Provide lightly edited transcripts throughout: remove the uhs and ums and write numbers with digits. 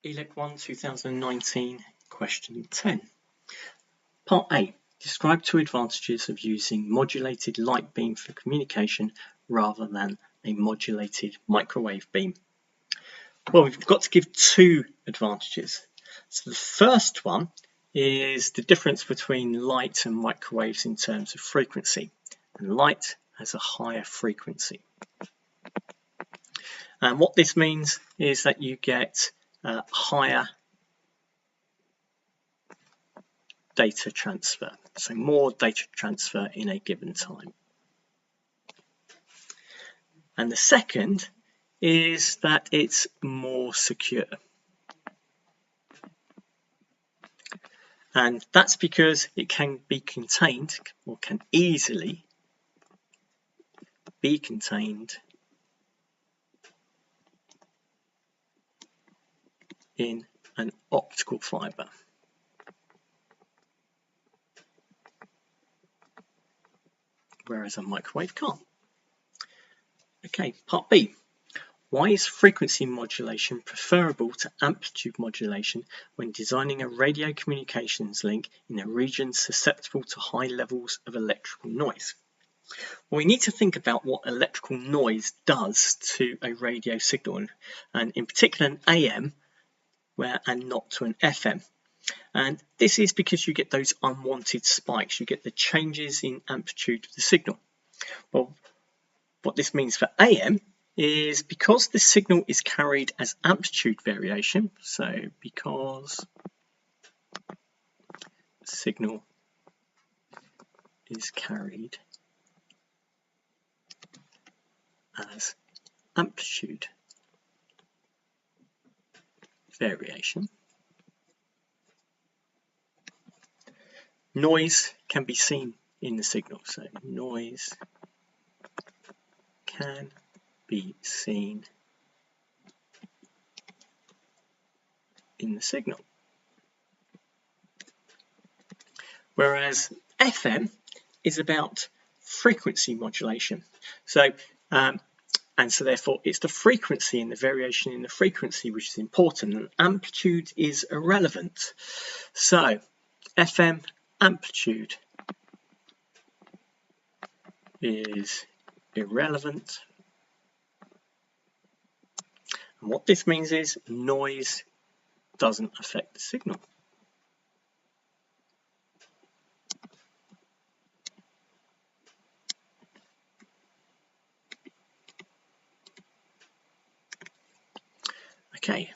ELEC1 2019, question 10. Part A. Describe two advantages of using modulated light beam for communication rather than a modulated microwave beam. Well, we've got to give two advantages. So the first one is the difference between light and microwaves in terms of frequency. And light has a higher frequency. And what this means is that you get higher data transfer, so more data transfer in a given time. And the second is that it's more secure. And that's because it can be contained, or can easily be contained in an optical fiber. Whereas a microwave can't. Okay, part B. Why is frequency modulation preferable to amplitude modulation when designing a radio communications link in a region susceptible to high levels of electrical noise? Well, we need to think about what electrical noise does to a radio signal, and in particular an AM and not to an FM. And this is because you get those unwanted spikes, you get the changes in amplitude of the signal. Well, what this means for AM is because the signal is carried as amplitude variation, so because the signal is carried as amplitude variation, noise can be seen in the signal. So noise can be seen in the signal. Whereas FM is about frequency modulation. So and so therefore it's the frequency and the variation in the frequency which is important, and amplitude is irrelevant. So FM amplitude is irrelevant, and what this means is noise doesn't affect the signal. Okay,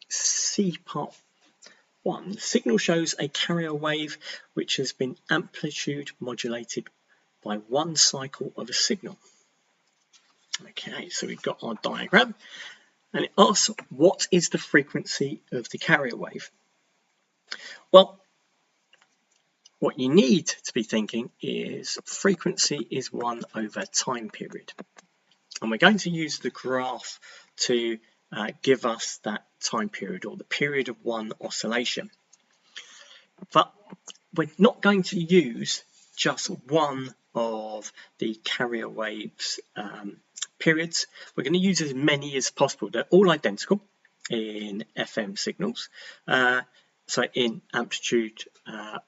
C part 1. The signal shows a carrier wave which has been amplitude modulated by one cycle of a signal. Okay, so we've got our diagram, and it asks what is the frequency of the carrier wave. Well, what you need to be thinking is frequency is 1 over time period, and we're going to use the graph to give us that time period, or the period of one oscillation. But we're not going to use just one of the carrier waves periods. We're going to use as many as possible. They're all identical in FM signals, so in amplitude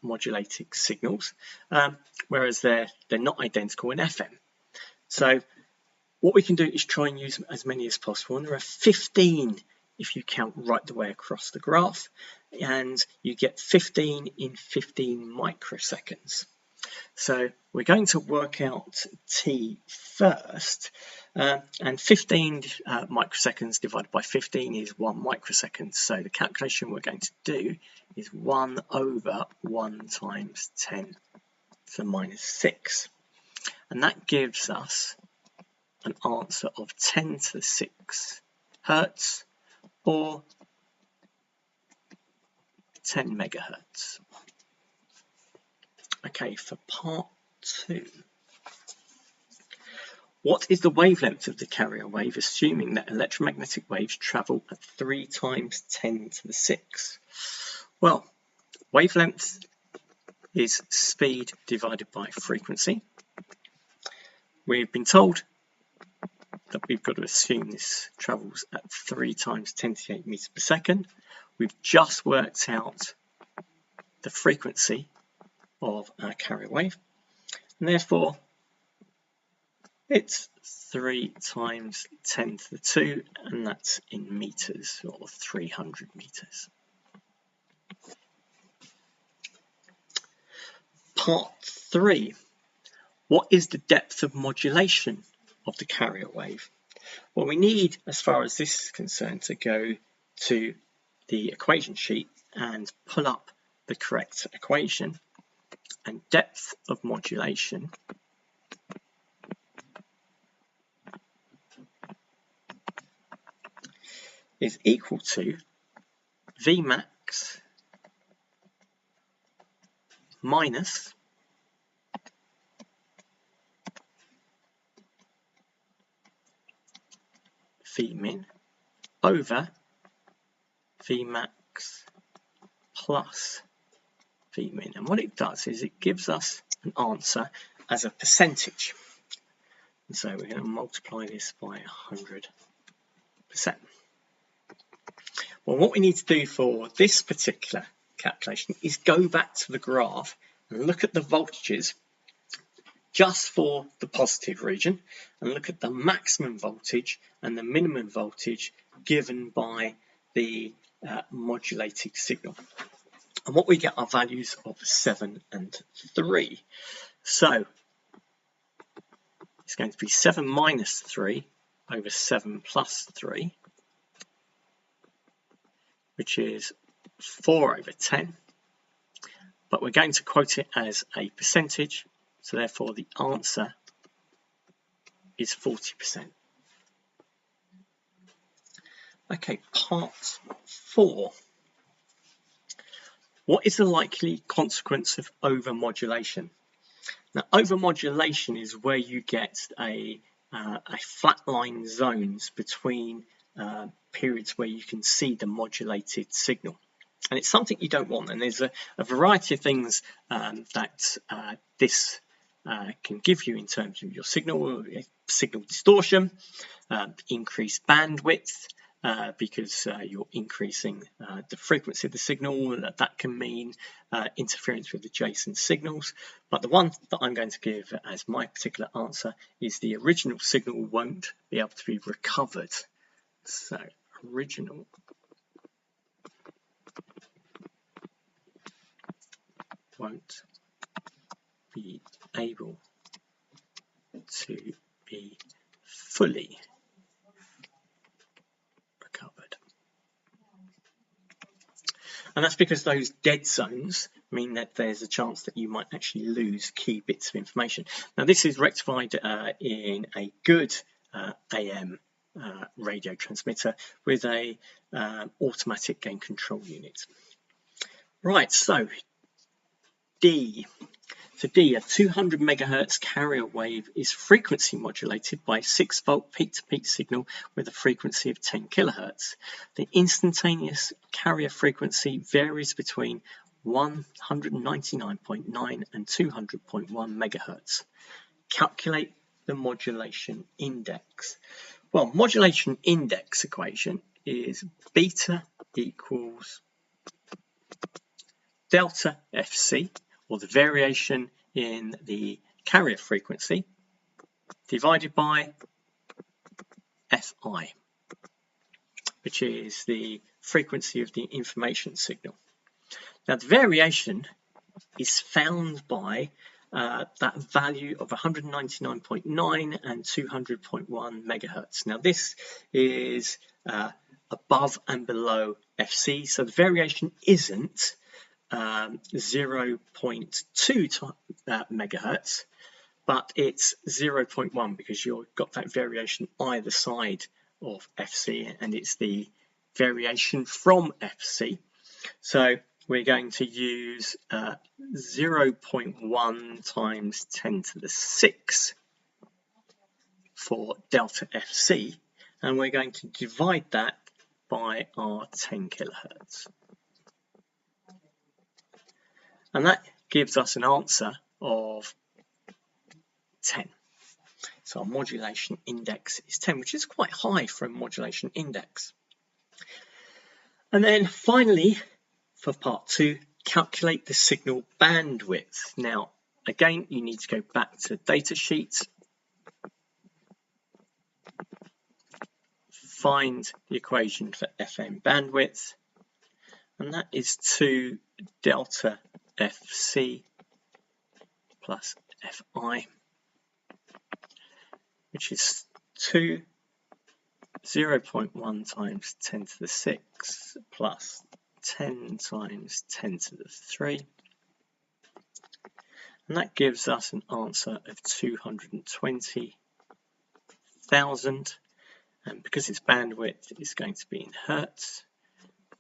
modulated signals, whereas they're not identical in FM. So what we can do is try and use as many as possible, and there are 15 if you count right the way across the graph, and you get 15 in 15 microseconds. So we're going to work out T first, and 15 microseconds divided by 15 is 1 microsecond. So the calculation we're going to do is 1 over 1 times 10 to the minus 6, and that gives us an answer of 10 to the 6 Hertz, or 10 megahertz. Okay, for part 2. What is the wavelength of the carrier wave, assuming that electromagnetic waves travel at 3 times 10 to the 6? Well, wavelength is speed divided by frequency. We've been told that we've got to assume this travels at 3 times 10 to the 8 meters per second. We've just worked out the frequency of our carrier wave, and therefore it's 3 times 10 to the 2, and that's in meters, or 300 meters. Part 3. What is the depth of modulation of the carrier wave? Well, we need, as far as this is concerned, to go to the equation sheet and pull up the correct equation, and depth of modulation is equal to Vmax minus Vmin over Vmax plus Vmin. And what it does is it gives us an answer as a percentage. And so we're going to multiply this by 100%. Well, what we need to do for this particular calculation is go back to the graph and look at the voltages just for the positive region, and look at the maximum voltage and the minimum voltage given by the modulated signal. And what we get are values of 7 and 3. So it's going to be 7 minus 3 over 7 plus 3, which is 4 over 10. But we're going to quote it as a percentage, so therefore the answer is 40%. Okay, part 4. What is the likely consequence of overmodulation? Now, overmodulation is where you get a flatline zones between periods where you can see the modulated signal. And it's something you don't want, and there's a variety of things that this can give you in terms of your signal distortion, increased bandwidth, because you're increasing the frequency of the signal. That can mean interference with adjacent signals. But the one that I'm going to give as my particular answer is the original signal won't be able to be recovered. So original won't be able to be fully recovered. And that's because those dead zones mean that there's a chance that you might actually lose key bits of information. Now, this is rectified in a good AM radio transmitter with a automatic gain control unit. Right, so D. For D, a 200 megahertz carrier wave is frequency modulated by a 6-volt peak-to-peak signal with a frequency of 10 kilohertz. The instantaneous carrier frequency varies between 199.9 and 200.1 megahertz. Calculate the modulation index. Well, modulation index equation is beta equals delta FC, or the variation in the carrier frequency, divided by Fi, which is the frequency of the information signal. Now, the variation is found by that value of 199.9 and 200.1 megahertz. Now, this is above and below FC, so the variation isn't 0.2 megahertz, but it's 0.1 because you've got that variation either side of FC, and it's the variation from FC. So we're going to use 0.1 times 10 to the 6 for delta FC, and we're going to divide that by our 10 kilohertz. And that gives us an answer of 10. So our modulation index is 10, which is quite high for a modulation index. And then finally, for part 2, calculate the signal bandwidth. Now, again, you need to go back to the data sheet, find the equation for FM bandwidth, and that is 2 delta FC plus Fi, which is 0.1 times 10 to the 6 plus 10 times 10 to the 3. And that gives us an answer of 220,000. And because its bandwidth is going to be in hertz,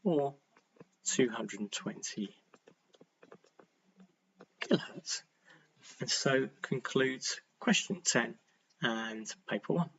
or 220 kilohertz. And so concludes question 10 and paper 1.